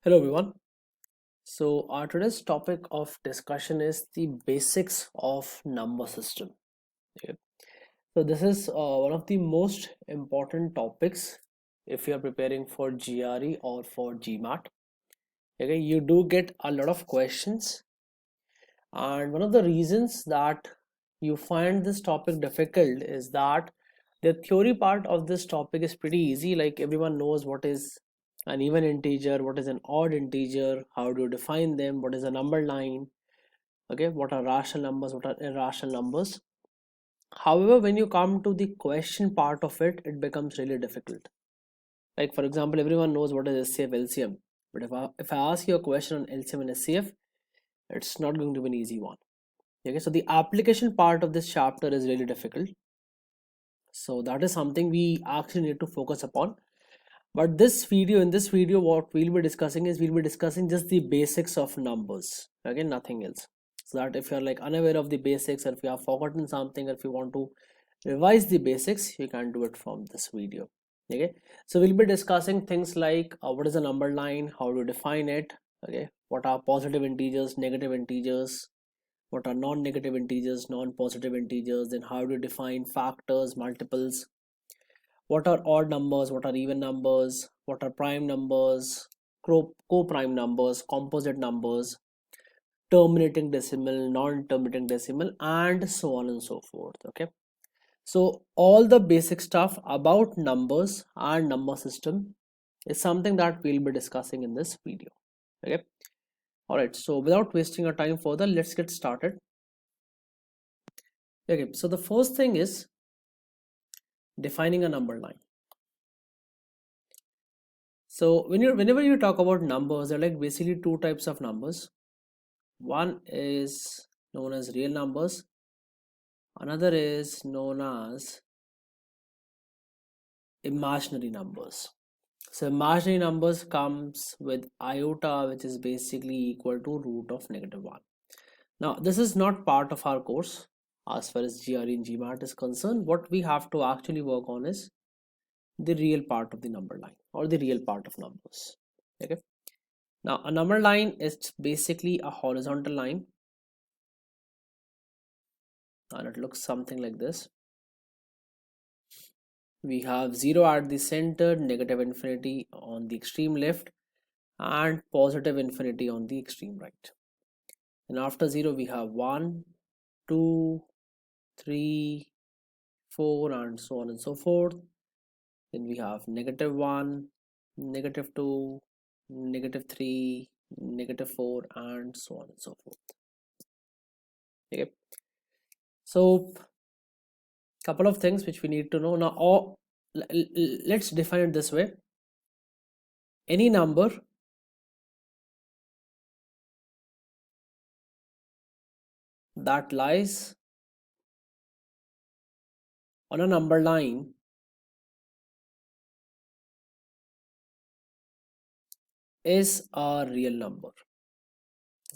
Hello everyone. So our today's topic of discussion is the basics of number system. Okay. So this is one of the most important topics if you are preparing for GRE or for GMAT. Okay, you do get a lot of questions, and one of the reasons that you find this topic difficult is that the theory part of this topic is pretty easy. Like everyone knows what is an even integer, what is an odd integer, how do you define them, what is a number line, okay, what are rational numbers, what are irrational numbers. However, when you come to the question part of it, it becomes really difficult. Like for example, everyone knows what is SCF, LCM, but if I ask you a question on LCM and SCF, it's not going to be an easy one. Okay, so the application part of this chapter is really difficult, so that is something we actually need to focus upon. But in this video what we'll be discussing is we'll be discussing just the basics of numbers, again nothing else, so that if you're like unaware of the basics, or if you have forgotten something, or if you want to revise the basics, you can do it from this video. Okay, so we'll be discussing things like what is a number line, how to define it, okay, what are positive integers, negative integers, what are non-negative integers, non-positive integers, then how to define factors, multiples, what are odd numbers, what are even numbers, what are prime numbers, co-prime numbers, composite numbers, terminating decimal, non-terminating decimal, and so on and so forth. Okay, so all the basic stuff about numbers and number system is something that we'll be discussing in this video. Okay, all right, so without wasting our time further, let's get started. Okay, so the first thing is defining a number line. So whenever you talk about numbers, there are like basically two types of numbers. One is known as real numbers, another is known as imaginary numbers. So imaginary numbers comes with iota, which is basically equal to root of -1. Now this is not part of our course as far as GRE and GMAT is concerned. What we have to actually work on is the real part of the number line, or the real part of numbers. Okay, now a number line is basically a horizontal line, and it looks something like this. We have 0 at the center, negative infinity on the extreme left, and positive infinity on the extreme right. And after 0 we have 1, 2, 3, 4, and so on and so forth. Then we have -1, -2, -3, -4, and so on and so forth. Okay, so couple of things which we need to know now. Let's define it this way: any number that lies on a number line is a real number.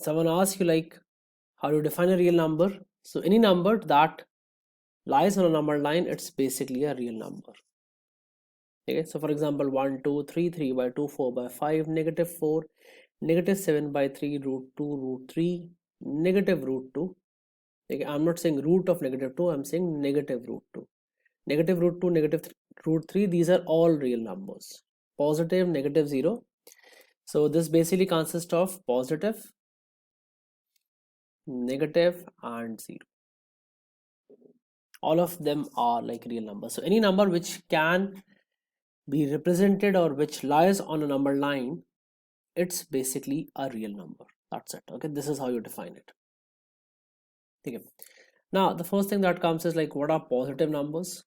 Someone asks you like how to define a real number. So any number that lies on a number line, it's basically a real number. Okay, so for example 1 2 3 3 by 2 4 by 5 -4 -7 by 3 root 2 root 3 negative root 2. Okay, I'm not saying root of -2, I'm saying negative root 2, negative root 2, root 3. These are all real numbers, positive, -0. So this basically consists of positive, negative, and 0. All of them are like real numbers. So any number which can be represented or which lies on a number line, it's basically a real number. That's it. Okay, this is how you define it. Okay, now the first thing that comes is like, what are positive numbers?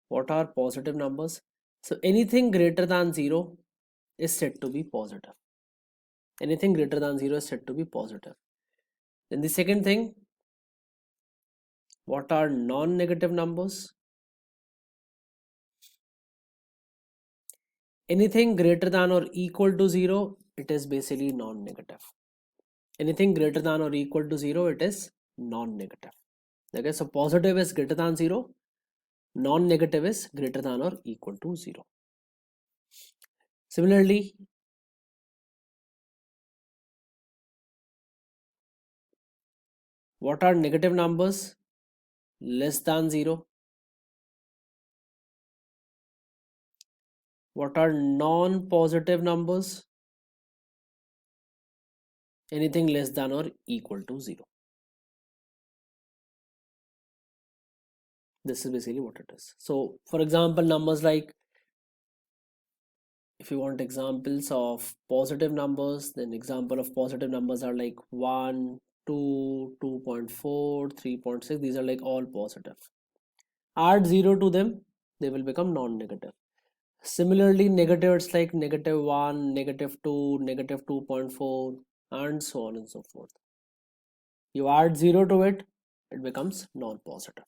What are positive numbers? So anything greater than 0 is said to be positive. Anything greater than 0 is said to be positive. Then the second thing, what are non-negative numbers? Anything greater than or equal to 0, it is basically non-negative. Anything greater than or equal to 0, it is non-negative. Okay, so positive is greater than 0, Non-negative is greater than or equal to 0. Similarly, what are negative numbers? Less than 0. What are non-positive numbers? Anything less than or equal to 0. This is basically what it is. So for example, numbers like, if you want examples of positive numbers, then example of positive numbers are like 1, 2, 2.4, 3.6. These are like all positive. Add 0 to them, they will become non-negative. Similarly, negative, it's like -1, -2, -2.4, and so on and so forth. You add 0 to it, it becomes non-positive.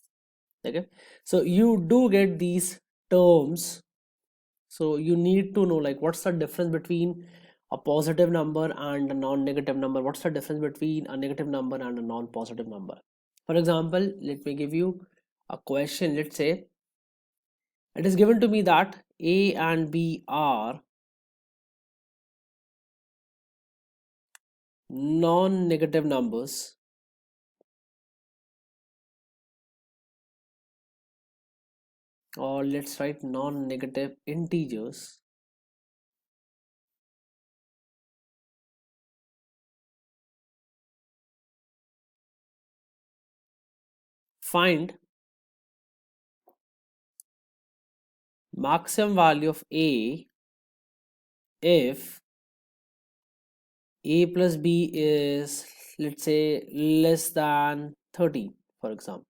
Okay, so you do get these terms. So you need to know like what's the difference between a positive number and a non-negative number. What's the difference between a negative number and a non-positive number? For example, let me give you a question. Let's say it is given to me that A and B are non-negative numbers, or let's write non-negative integers. Find maximum value of A if A plus B is, let's say, less than 30, for example.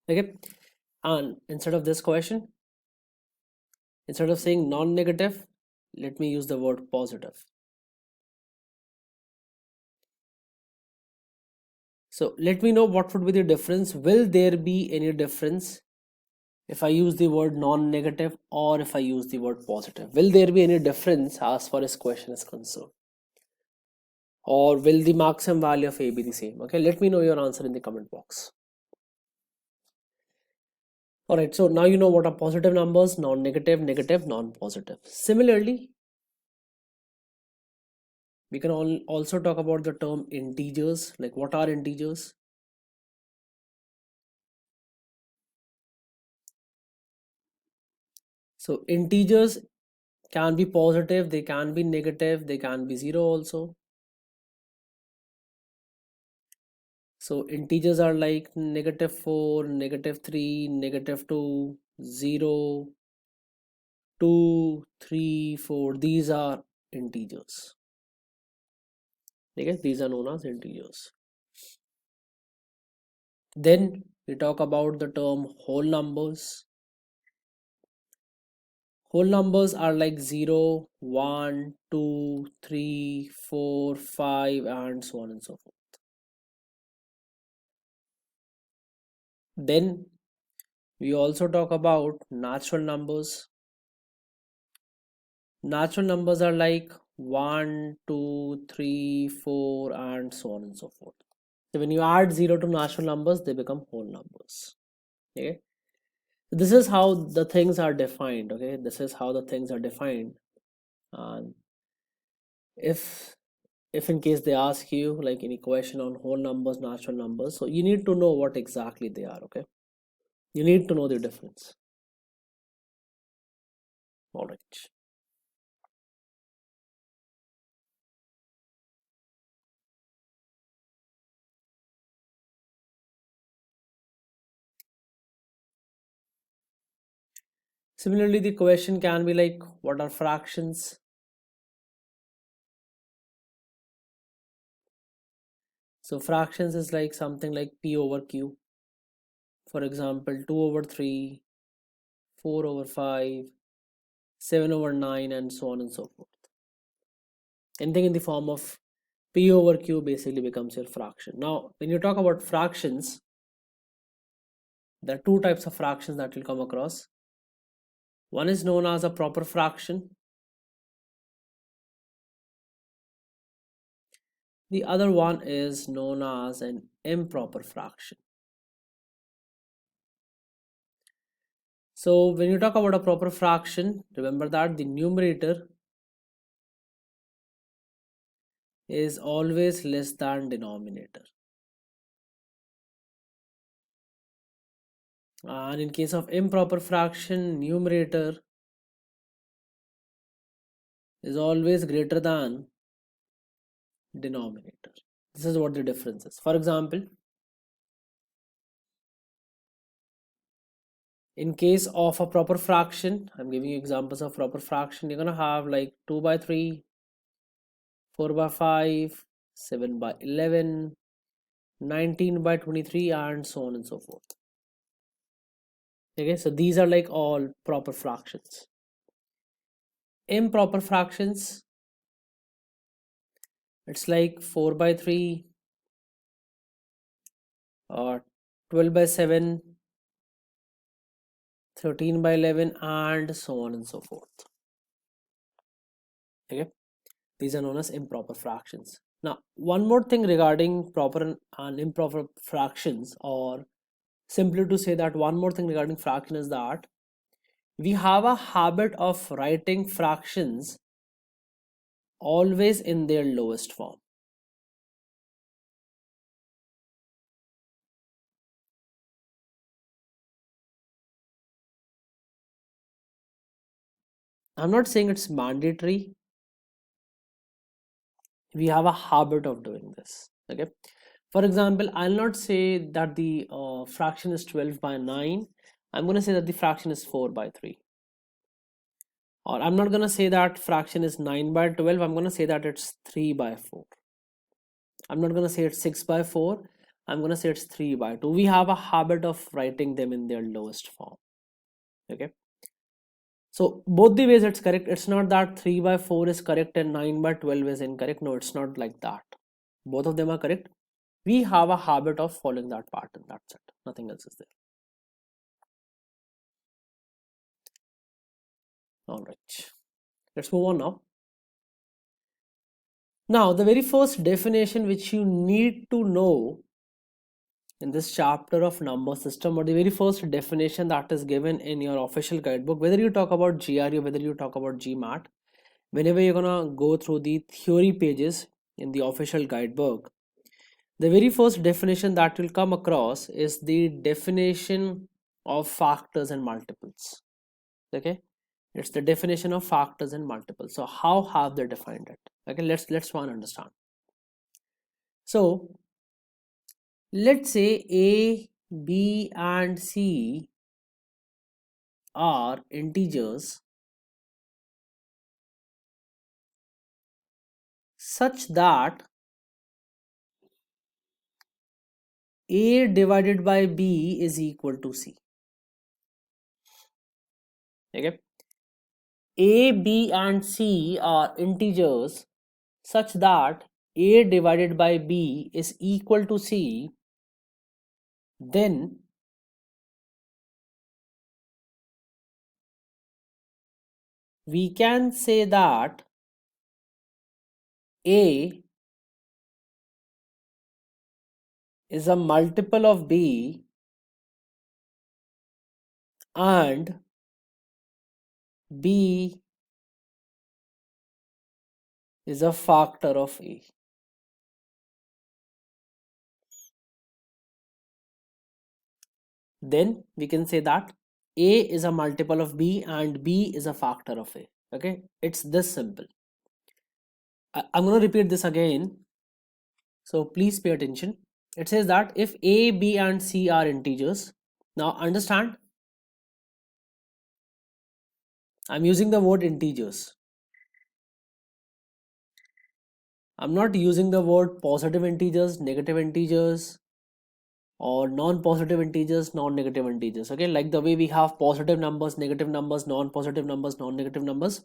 Okay, and instead of this question, instead of saying non-negative, let me use the word positive. So let me know what would be the difference. Will there be any difference if I use the word non-negative or if I use the word positive? Will there be any difference as far as question is concerned? Or will the maximum value of A be the same? Okay, let me know your answer in the comment box. Alright, so now you know what are positive numbers, non-negative, negative, non-positive. Similarly, we can also talk about the term integers. Like, what are integers? So integers can be positive, they can be negative, they can be zero also. So integers are like -4, -3, -2, 0, 2, 3, 4. These are integers. Okay, these are known as integers. Then we talk about the term whole numbers. Whole numbers are like 0, 1, 2, 3, 4, 5, and so on and so forth. Then we also talk about natural numbers. Natural numbers are like 1, 2, 3, 4, and so on and so forth. So when you add 0 to natural numbers, they become whole numbers. Okay. This is how the things are defined. Okay. This is how the things are defined. And if in case they ask you like any question on whole numbers, natural numbers, so you need to know what exactly they are. Okay. You need to know the difference. All right. Similarly, the question can be like, what are fractions? So fractions is like something like P over Q. For example, 2 over 3, 4 over 5, 7 over 9, and so on and so forth. Anything in the form of P over Q basically becomes your fraction. Now, when you talk about fractions, there are two types of fractions that you'll come across. One is known as a proper fraction. The other one is known as an improper fraction. So when you talk about a proper fraction, remember that the numerator is always less than denominator. And in case of improper fraction, numerator is always greater than denominator. This is what the difference is. For example, in case of a proper fraction, I'm giving you examples of proper fraction. You're gonna have like 2 by 3, 4 by 5, 7 by 11, 19 by 23, and so on and so forth. Okay, so these are like all proper fractions. Improper fractions, it's like 4 by 3 or 12 by 7, 13 by 11, and so on and so forth. Okay, these are known as improper fractions. Now, one more thing regarding proper and improper fractions, or simply to say that one more thing regarding fraction is that we have a habit of writing fractions always in their lowest form. I'm not saying it's mandatory. We have a habit of doing this. Okay. For example, I'll not say that the fraction is 12 by 9. I'm going to say that the fraction is 4 by 3. Or I'm not going to say that fraction is 9 by 12. I'm going to say that it's 3 by 4. I'm not going to say it's 6 by 4. I'm going to say it's 3 by 2. We have a habit of writing them in their lowest form. Okay. So both the ways it's correct. It's not that 3 by 4 is correct and 9 by 12 is incorrect. No, it's not like that. Both of them are correct. We have a habit of following that pattern. That's it. Nothing else is there. All right. Let's move on now. Now, the very first definition which you need to know in this chapter of number system, or the very first definition that is given in your official guidebook, whether you talk about GRE or whether you talk about GMAT, whenever you're gonna go through the theory pages in the official guidebook, the very first definition that will come across is the definition of factors and multiples. Okay, it's the definition of factors and multiples. So how have they defined it? Okay, let's one understand. So let's say A, B, and C are integers such that A divided by B is equal to C. Okay, A, B, and C are integers such that A divided by B is equal to C, then we can say that A is a multiple of B and B is a factor of A. Then we can say that A is a multiple of B and B is a factor of A. Okay, it's this simple. I'm going to repeat this again, so please pay attention. It says that if A, B, and C are integers, now understand, I'm using the word integers. I'm not using the word positive integers, negative integers, or non-positive integers, non-negative integers. Okay, like the way we have positive numbers, negative numbers, non-positive numbers, non-negative numbers,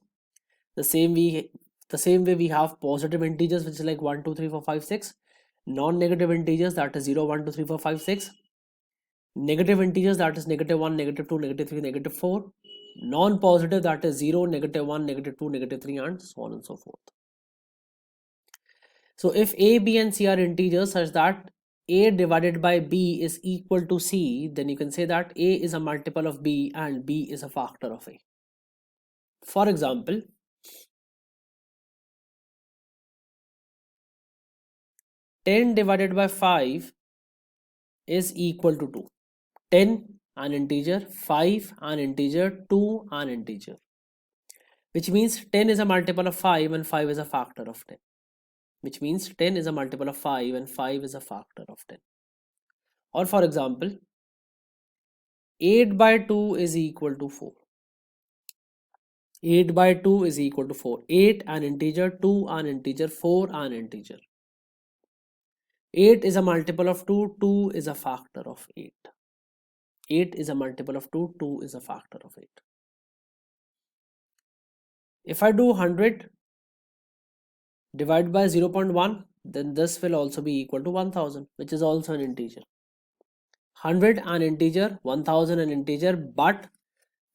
the same way we have positive integers, which is like 1 2 3 4 5 6, non-negative integers, that is 0 1 2 3 4 5 6, negative integers, that is -1, -2, -3, -4, non-positive, that is 0, -1, -2, -3, and so on and so forth. So if A, B, and C are integers such that A divided by B is equal to C, then you can say that A is a multiple of B and B is a factor of A. For example, 10 divided by 5 is equal to 2. 10 an integer, 5 an integer, 2 an integer, which means 10 is a multiple of 5 and 5 is a factor of 10, which means 10 is a multiple of 5 and 5 is a factor of 10. Or for example, 8 by 2 is equal to 4. 8 by 2 is equal to 4. 8 an integer, 2 an integer, 4 an integer. 8 is a multiple of 2, 2 is a factor of 8. 8 is a multiple of 2, 2 is a factor of 8. If I do 100 divided by 0.1, then this will also be equal to 1000, which is also an integer. 100 an integer, 1000 an integer, but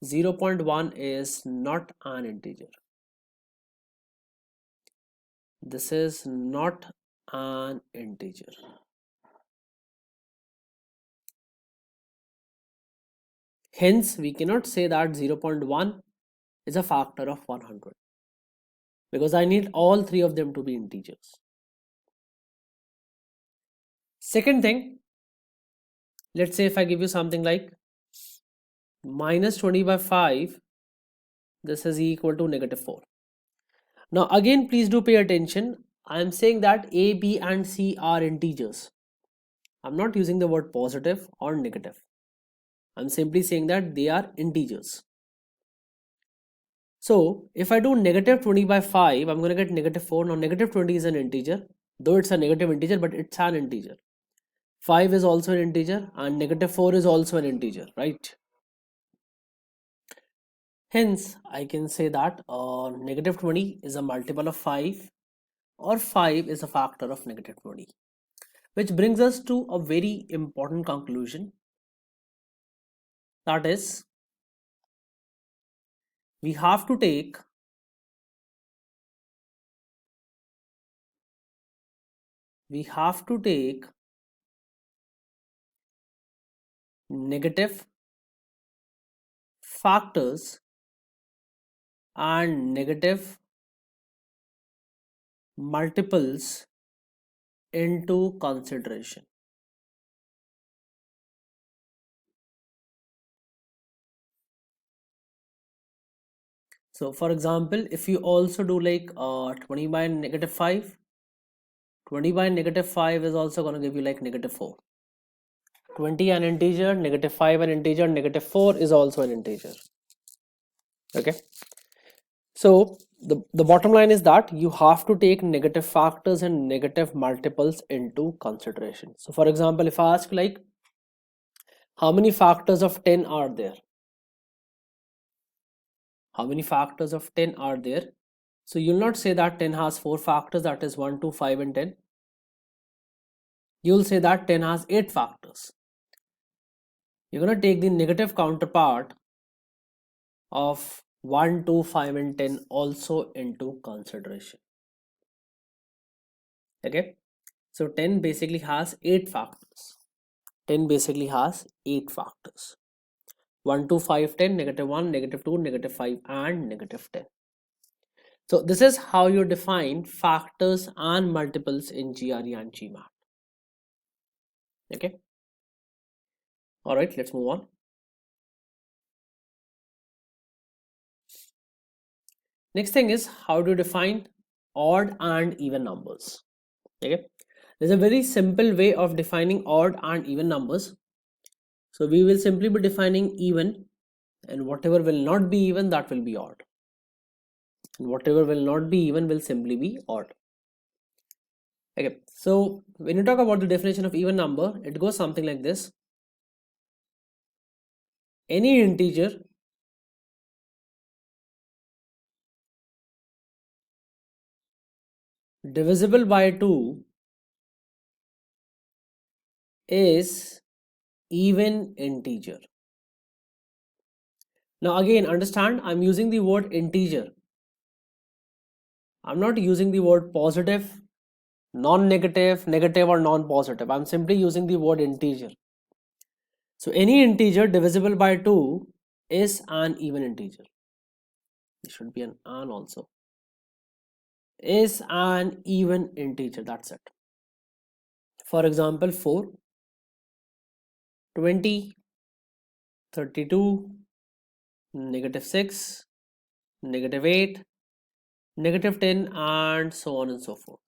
0.1 is not an integer. This is not an integer. Hence, we cannot say that 0.1 is a factor of 100 because I need all three of them to be integers. Second thing, let's say if I give you something like minus 20 by 5, this is equal to negative 4. Now again, please do pay attention. I am saying that A, B and C are integers. I'm not using the word positive or negative. I'm simply saying that they are integers. So if I do negative 20 by 5, I'm going to get negative 4. Now negative 20 is an integer, though it's a negative integer, but it's an integer. 5 is also an integer and negative 4 is also an integer, right? Hence, I can say that negative 20 is a multiple of 5 or 5 is a factor of negative 20. Which brings us to a very important conclusion. That is, we have to take negative factors and negative multiples into consideration. So for example, if you also do like 20 by negative 5, 20 by negative 5 is also going to give you like negative 4. 20 an integer, negative 5 an integer, negative 4 is also an integer. Okay. So the bottom line is that you have to take negative factors and negative multiples into consideration. So for example, if I ask like how many factors of 10 are there? How many factors of 10 are there? So you'll not say that 10 has 4 factors, that is 1, 2, 5 and 10. You'll say that 10 has 8 factors. You're going to take the negative counterpart of 1, 2, 5 and 10 also into consideration. Okay. So 10 basically has 8 factors. 10 basically has 8 factors. 1, 2, 5, 10, negative 1, negative 2, negative 5 and negative 10. So this is how you define factors and multiples in GRE and GMAT. Okay. All right, let's move on. Next thing is how to define odd and even numbers. Okay. There's a very simple way of defining odd and even numbers. So we will simply be defining even, and whatever will not be even, that will be odd. And whatever will not be even will simply be odd. Okay, so when you talk about the definition of even number, it goes something like this. Any integer divisible by 2 is even integer. Now again, understand, I'm using the word integer. I'm not using the word positive non-negative, negative or non-positive. I'm simply using the word integer. So any integer divisible by 2 is an even integer. It should be an also. Is an even integer, that's it. For example, 4, 20, 32, -6, -8, -10, and so on and so forth.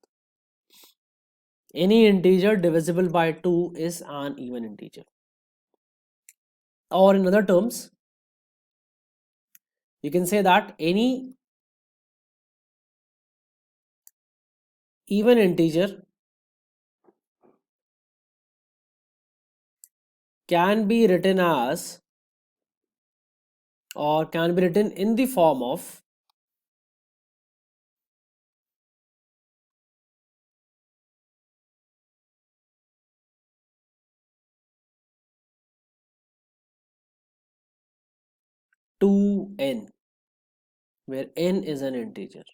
Any integer divisible by 2 is an even integer. Or in other terms, you can say that any even integer can be written as, or can be written in the form of two n, where n is an integer.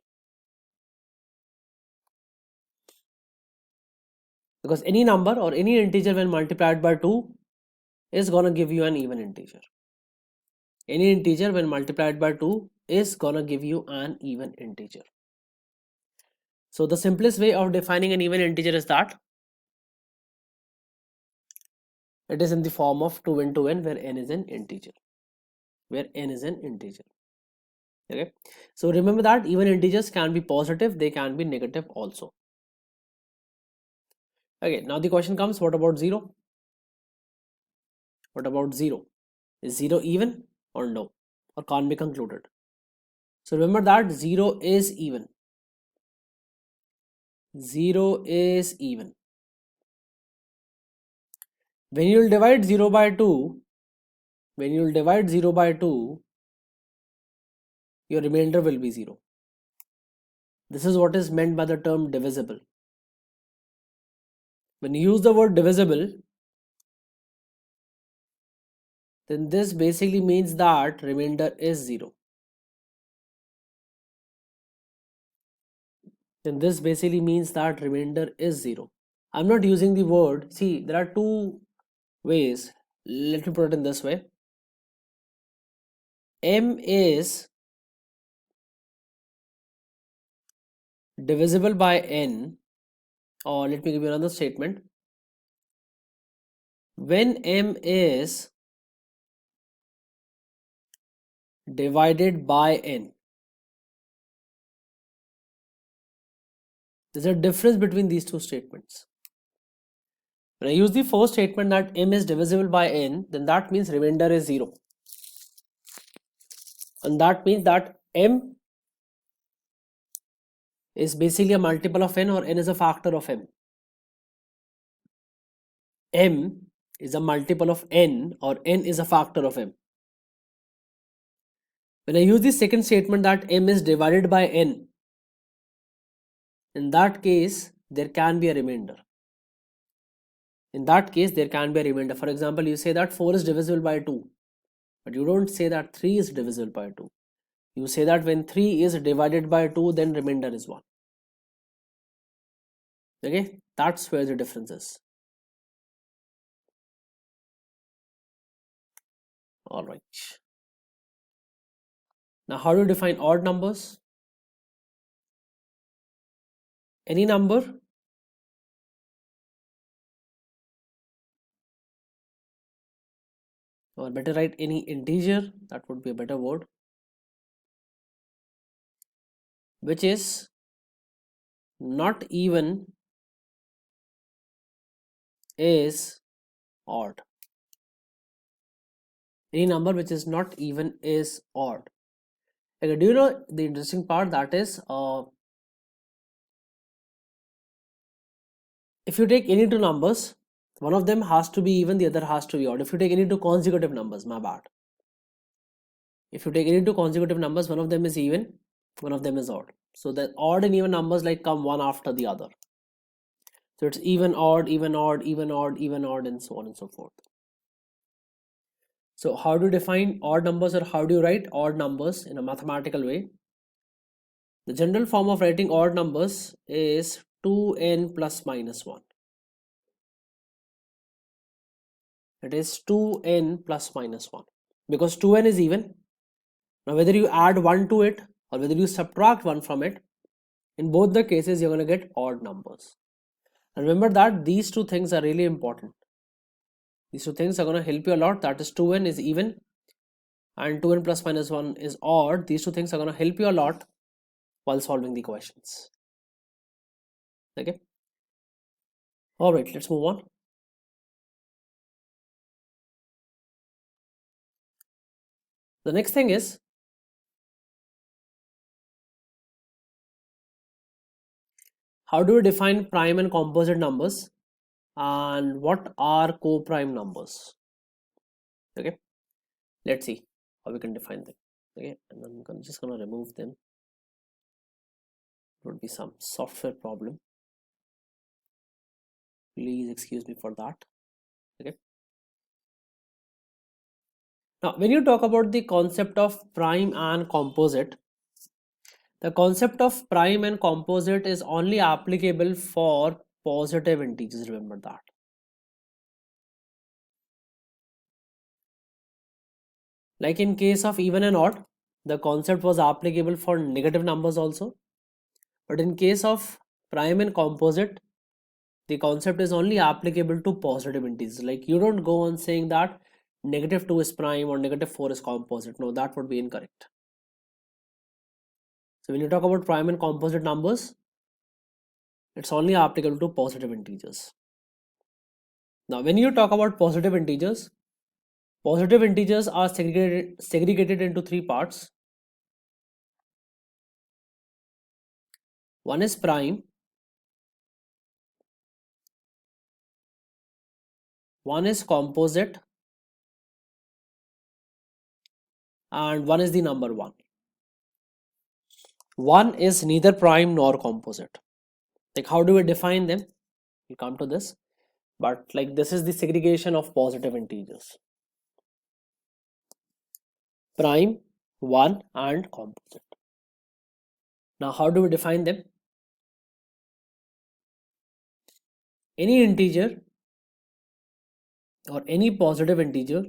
Because any number or any integer when multiplied by 2 is gonna give you an even integer. Any integer when multiplied by 2 is gonna give you an even integer. So the simplest way of defining an even integer is that it is in the form of 2 into n, where n is an integer. Where n is an integer. Okay. So remember that even integers can be positive, they can be negative also. Okay, now the question comes, what about 0? What about 0? Is 0 even or no? Or can't be concluded? So remember that 0 is even. 0 is even. When you will divide 0 by 2, when you will divide 0 by 2, your remainder will be 0. This is what is meant by the term divisible. When you use the word divisible, then this basically means that remainder is 0. Then this basically means that remainder is 0. I'm not using the word, see, there are two ways. Let me put it in this way. M is divisible by n, or let me give you another statement. When m is divided by n, there's a difference between these two statements. When I use the first statement that m is divisible by n, then that means remainder is 0. And that means that m is basically a multiple of n, or n is a factor of m. M is a multiple of n, or n is a factor of m. When I use the second statement that m is divided by n, in that case there can be a remainder. In that case there can be a remainder. For example, you say that 4 is divisible by 2, but you don't say that 3 is divisible by 2. You say that when 3 is divided by 2, then remainder is 1. Okay, that's where the difference is. All right. Now, how do you define odd numbers? Any number or better write any integer, that would be a better word, which is not even is odd. Any number which is not even is odd. Okay, do you know the interesting part, that is if you take any two numbers, one of them has to be even, the other has to be odd. If you take any two consecutive numbers, my bad. If you take any two consecutive numbers, one of them is even, one of them is odd. So the odd and even numbers like come one after the other. So it's even, odd, even, odd, even, odd, even, odd, and so on and so forth. So how do you define odd numbers, or how do you write odd numbers in a mathematical way? The general form of writing odd numbers is 2n plus minus 1. It is 2n plus minus 1 because 2n is even. Now whether you add 1 to it or whether you subtract 1 from it, in both the cases you're going to get odd numbers. And remember that these two things are really important. These two things are going to help you a lot. That is 2n is even and 2n plus minus 1 is odd. These two things are going to help you a lot while solving the questions. Okay. All right, let's move on. The next thing is how do we define prime and composite numbers and what are co-prime numbers? Okay, let's see how we can define them. Okay, and I'm just gonna remove them. There would be some software problem. Please excuse me for that. Okay. Now, when you talk about the concept of prime and composite, the concept of prime and composite is only applicable for positive integers. Remember that. Like in case of even and odd, the concept was applicable for negative numbers also. But in case of prime and composite, the concept is only applicable to positive integers. Like you don't go on saying that -2 is prime or -4 is composite. No, that would be incorrect. So when you talk about prime and composite numbers, it's only applicable to positive integers. Now, when you talk about positive integers are segregated into three parts. One is prime, one is composite, and one is the number one. One is neither prime nor composite. Like how do we define them? We'll come to this, but like this is the segregation of positive integers: prime, one, and composite. Now how do we define them? Any integer or any positive integer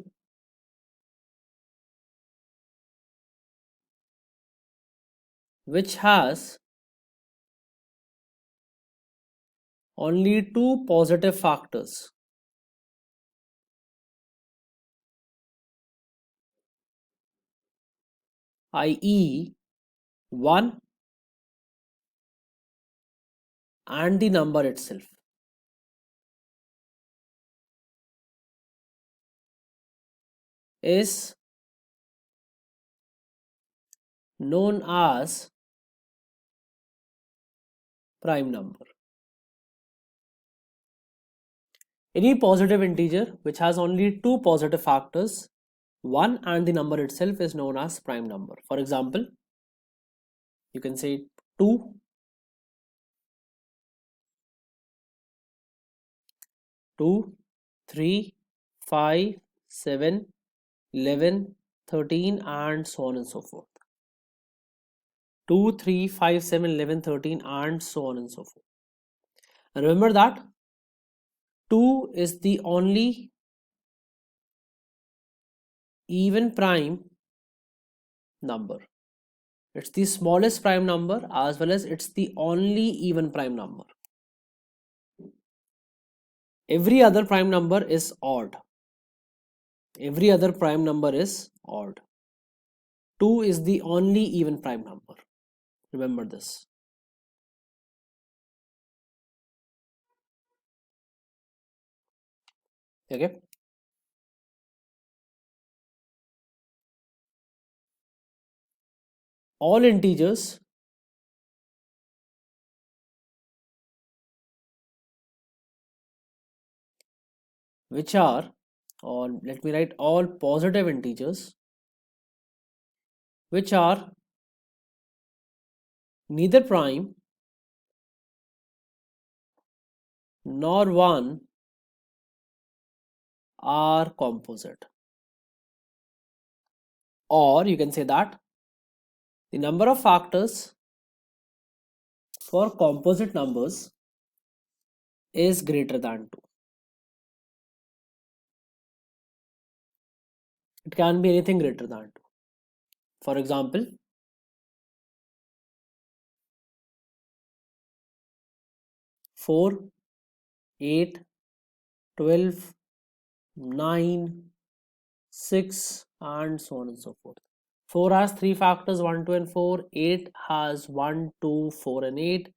which has only two positive factors, i.e. 1 and the number itself, is known as prime number. Any positive integer which has only two positive factors, 1 and the number itself, is known as prime number. For example, you can say 2, 2, 3, 5, 7, 11, 13, and so on and so forth. 2, 3, 5, 7, 11, 13, and so on and so forth. And remember that 2 is the only even prime number. It's the smallest prime number as well as it's the only even prime number. Every other prime number is odd. Every other prime number is odd. 2 is the only even prime number. Remember this. Okay. All integers which are, or let me write all positive integers which are neither prime nor 1 are composite. Or you can say that the number of factors for composite numbers is greater than 2. It can be anything greater than 2. For example, 4, 8, 12, 9, 6, and so on and so forth. 4 has 3 factors, 1, 2, and 4. 8 has 1, 2, 4, and 8.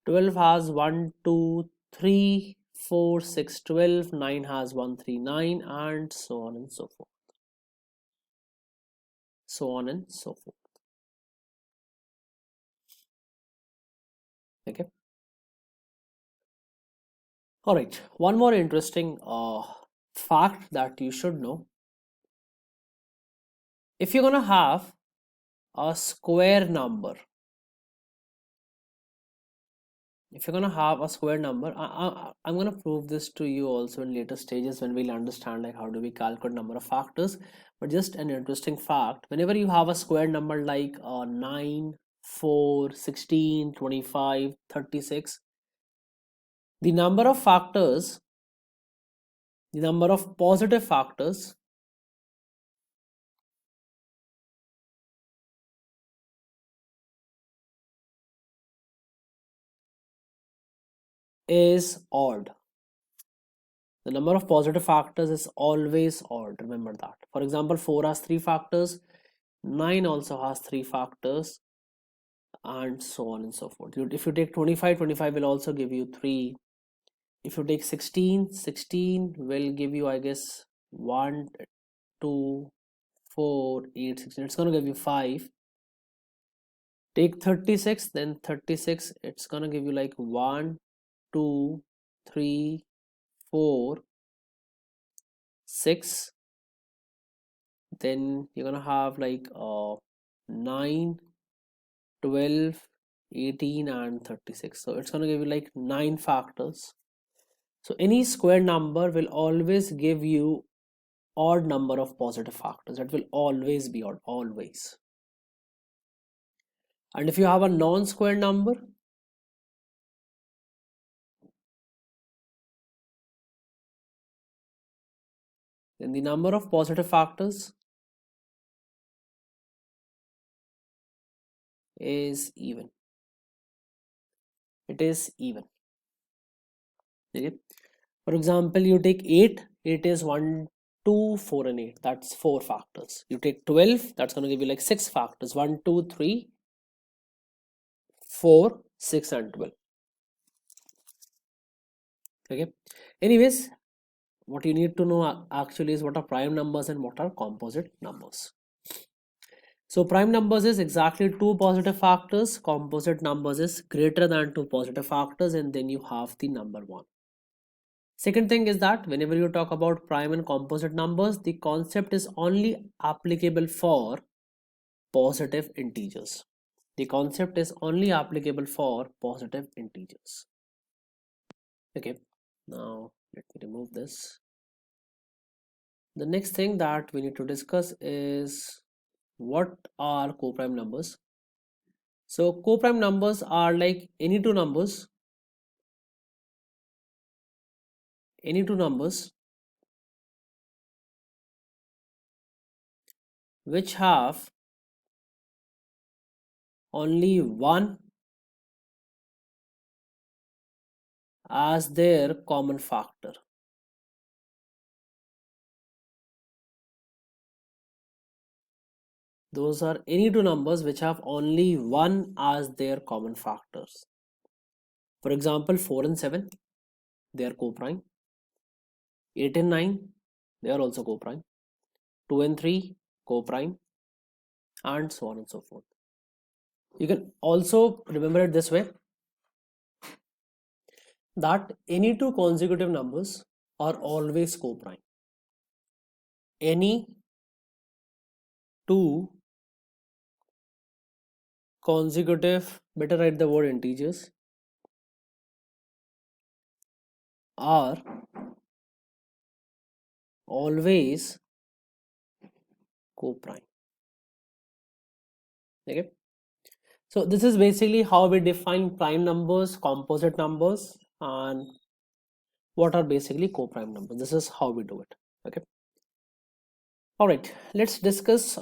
12 has 1, 2, 3, 4, 6, 12. 9 has 1, 3, 9, and so on and so forth. So on and so forth. Okay. All right. One more interesting fact that you should know. If you're gonna have a square number, if you're gonna have a square number, I'm gonna prove this to you also in later stages when we'll understand like how do we calculate number of factors. But just an interesting fact, whenever you have a square number like 9, 4, 16, 25, 36, the number of factors, the number of positive factors is odd. The number of positive factors is always odd, remember that. For example, 4 has 3 factors, 9 also has 3 factors, and so on and so forth. If you take 25, 25 will also give you 3. If you take 16, 16 will give you, I guess, 1, 2, 4, 8, 16. It's going to give you 5. Take 36, then 36, it's going to give you like 1, 2, 3, 4, 6. Then you're going to have like 9, 12, 18, and 36. So it's going to give you like 9 factors. So any square number will always give you odd number of positive factors. It will always be odd, always. And if you have a non-square number, then the number of positive factors is even. It is even. Okay. For example, you take 8, 8 is 1, 2, 4, and 8. That's 4 factors. You take 12, that's going to give you like 6 factors. 1, 2, 3, 4, 6, and 12. Okay. Anyways, what you need to know actually is what are prime numbers and what are composite numbers. So prime numbers is exactly 2 positive factors, composite numbers is greater than 2 positive factors, and then you have the number 1. Second thing is that whenever you talk about prime and composite numbers, the concept is only applicable for positive integers. The concept is only applicable for positive integers. Okay, now let me remove this. The next thing that we need to discuss is what are coprime numbers. So coprime numbers are like any two numbers which have only one as their common factor. Those are any two numbers which have only one as their common factors. For example, 4 and 7, they are coprime. 8 and 9, they are also coprime. 2 and 3, coprime, and so on and so forth. You can also remember it this way, that any two consecutive numbers are always coprime. Any two consecutive, better write the word integers, are always coprime. Okay, so this is basically how we define prime numbers, composite numbers, and what are basically co-prime numbers. This is how we do it. Okay. All right, let's discuss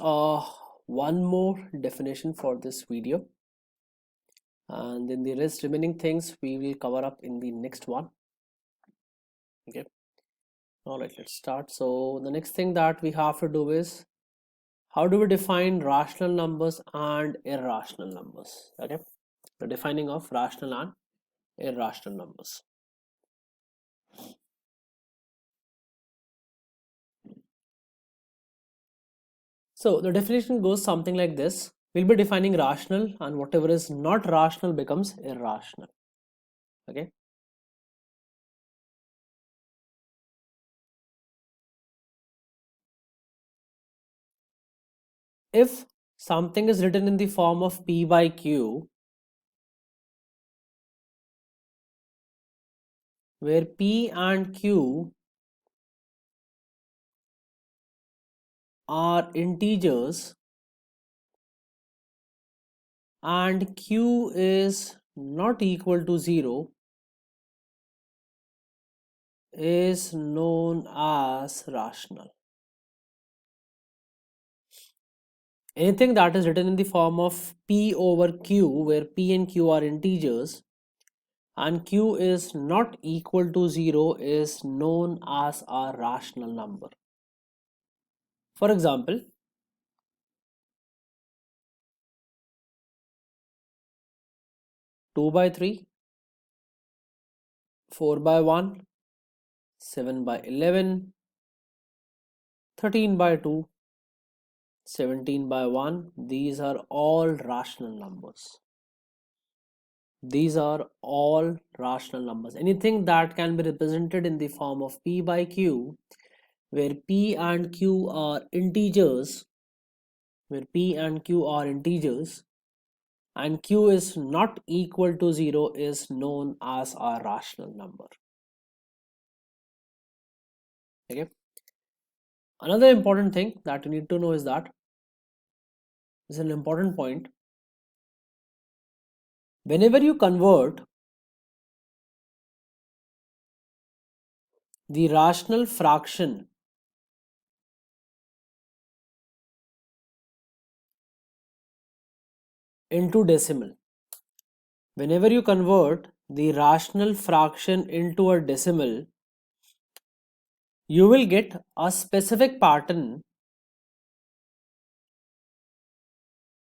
one more definition for this video, and then the rest remaining things we will cover up in the next one. Okay. All right, let's start. So the next thing that we have to do is, how do we define rational numbers and irrational numbers? Okay, the defining of rational and irrational numbers. So the definition goes something like this. We'll be defining rational, and whatever is not rational becomes irrational. Okay. If something is written in the form of P by Q, where P and Q are integers and Q is not equal to 0, is known as rational. Anything that is written in the form of P over Q, where P and Q are integers and Q is not equal to 0, is known as a rational number. For example, 2 by 3, 4 by 1, 7 by 11, 13 by 2, 17 by 1, these are all rational numbers. These are all rational numbers. Anything that can be represented in the form of P by Q, where P and Q are integers, and Q is not equal to 0, is known as a rational number. Okay. Another important thing that you need to know is that, this is an important point, whenever you convert the rational fraction into decimal, whenever you convert the rational fraction into a decimal, you will get a specific pattern.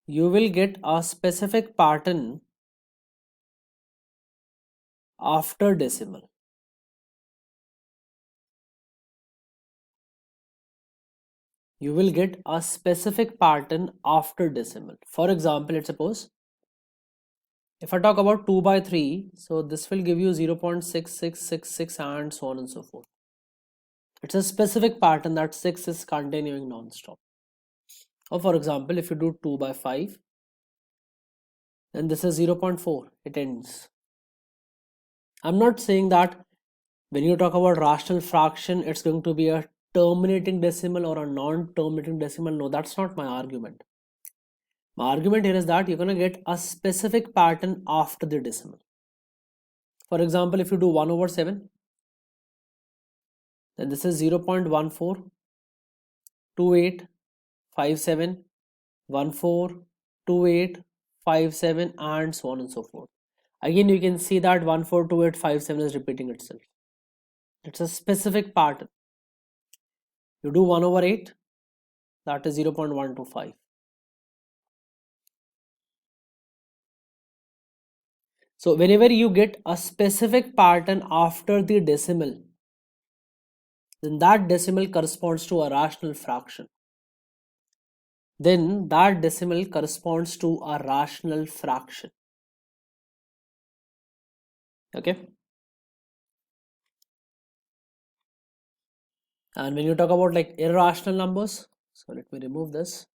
You will get a specific pattern after decimal. You will get a specific pattern after decimal. For example, let's suppose if I talk about 2 by 3, so this will give you 0.6666 and so on and so forth. It's a specific pattern that 6 is continuing non-stop. Or for example, if you do 2 by 5, then this is 0.4, it ends. I'm not saying that when you talk about rational fraction, it's going to be a terminating decimal or a non-terminating decimal. No, that's not my argument. My argument here is that you're going to get a specific pattern after the decimal. For example, if you do 1 over 7, then this is 0.142857 142857 and so on and so forth. Again, you can see that 142857 is repeating itself. It's a specific pattern. You do 1 over 8, that is 0.125. So whenever you get a specific pattern after the decimal, then that decimal corresponds to a rational fraction. Then that decimal corresponds to a rational fraction. Okay. And when you talk about like irrational numbers, so let me remove this.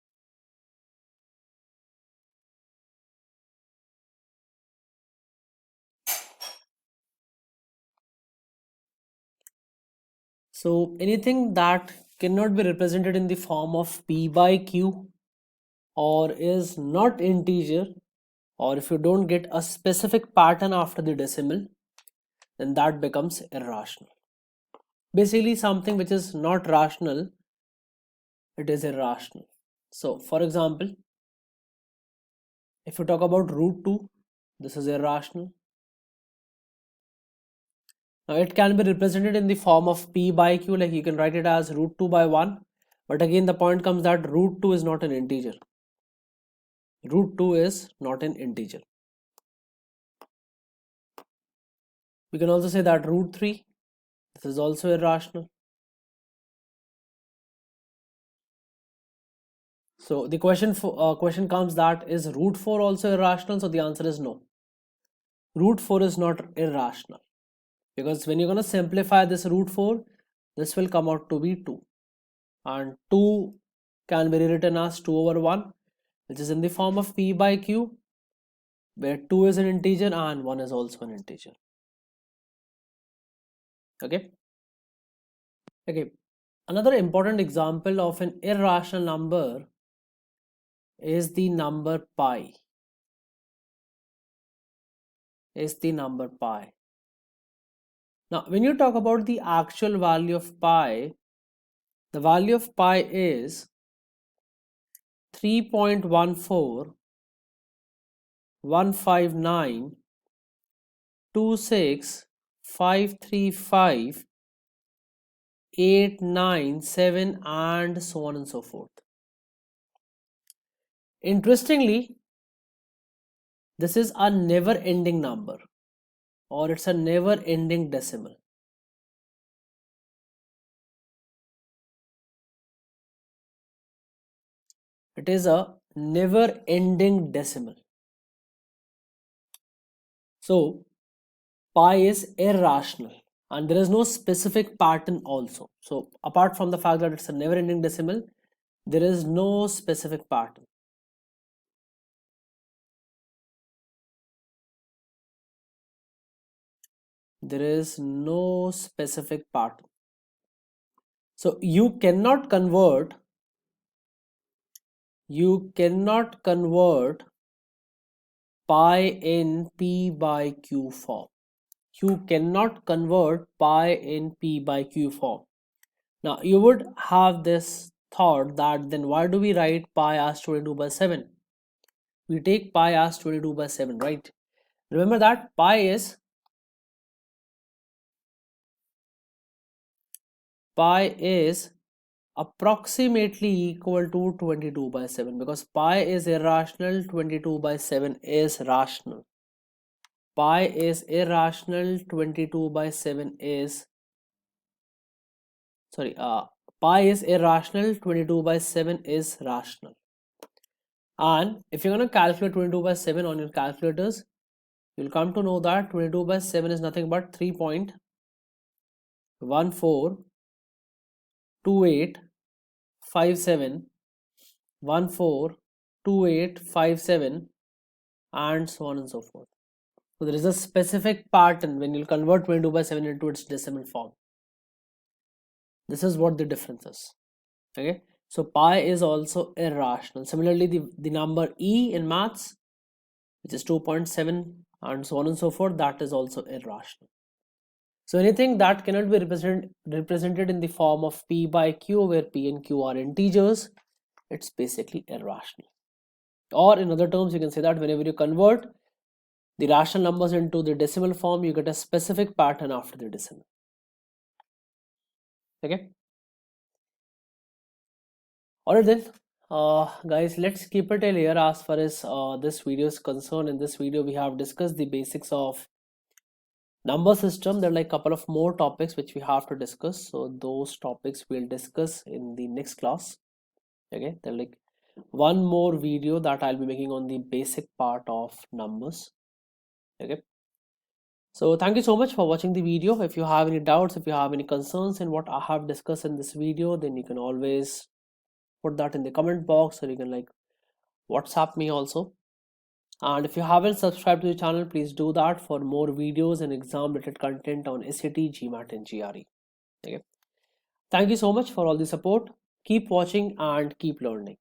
So anything that cannot be represented in the form of P by Q, or is not integer, or if you don't get a specific pattern after the decimal, then that becomes irrational. Basically something which is not rational, it is irrational. So for example, if you talk about root 2, this is irrational. Now it can be represented in the form of p by q, like you can write it as root 2 by 1. But again the point comes that root 2 is not an integer. Root 2 is not an integer. We can also say that root 3, this is also irrational. So the question comes that is root 4 also irrational? So the answer is no. Root 4 is not irrational, because when you're going to simplify this root 4, this will come out to be 2, and 2 can be rewritten as 2 over 1, which is in the form of p by q, where 2 is an integer and 1 is also an integer. Okay. Another important example of an irrational number is the number pi. Now when you talk about the actual value of pi, the value of pi is 3.1415926535897 and so on and so forth. Interestingly, this is a never ending number, or it's a never ending decimal. It is a never ending decimal. So pi is irrational and there is no specific pattern also. So apart from the fact that it's a never ending decimal, there is no specific pattern. There is no specific pattern. So you cannot convert pi in p by q form. You cannot convert pi in p by q form. Now you would have this thought that then why do we write pi as 22 by 7? We take pi as 22 by 7, right? Remember that pi is approximately equal to 22 by 7, because pi is irrational, 22 by 7 is rational. Pi is irrational, 22 by 7 is pi is irrational, 22 by 7 is rational. And if you're going to calculate 22 by 7 on your calculators, you'll come to know that 22 by 7 is nothing but 3.142857142857 and so on and so forth. So there is a specific pattern when you convert 22 by 7 into its decimal form. This is what the difference is. Okay, so pi is also irrational. Similarly, the number e in maths, which is 2.7 and so on and so forth, that is also irrational. So anything that cannot be represented in the form of p by q, where p and q are integers, it's basically irrational. Or in other terms, you can say that whenever you convert the rational numbers into the decimal form, you get a specific pattern after the decimal. Okay. Alright then, guys, let's keep it till here as far as this video is concerned. In this video, we have discussed the basics of number system. There are like a couple of more topics which we have to discuss. So those topics we'll discuss in the next class. Okay, there are like one more video that I'll be making on the basic part of numbers. Okay. So thank you so much for watching the video. If you have any doubts, if you have any concerns in what I have discussed in this video, then you can always put that in the comment box, or you can like WhatsApp me also. And if you haven't subscribed to the channel, please do that for more videos and exam related content on SAT, GMAT and GRE. Okay. Thank you so much for all the support. Keep watching and keep learning.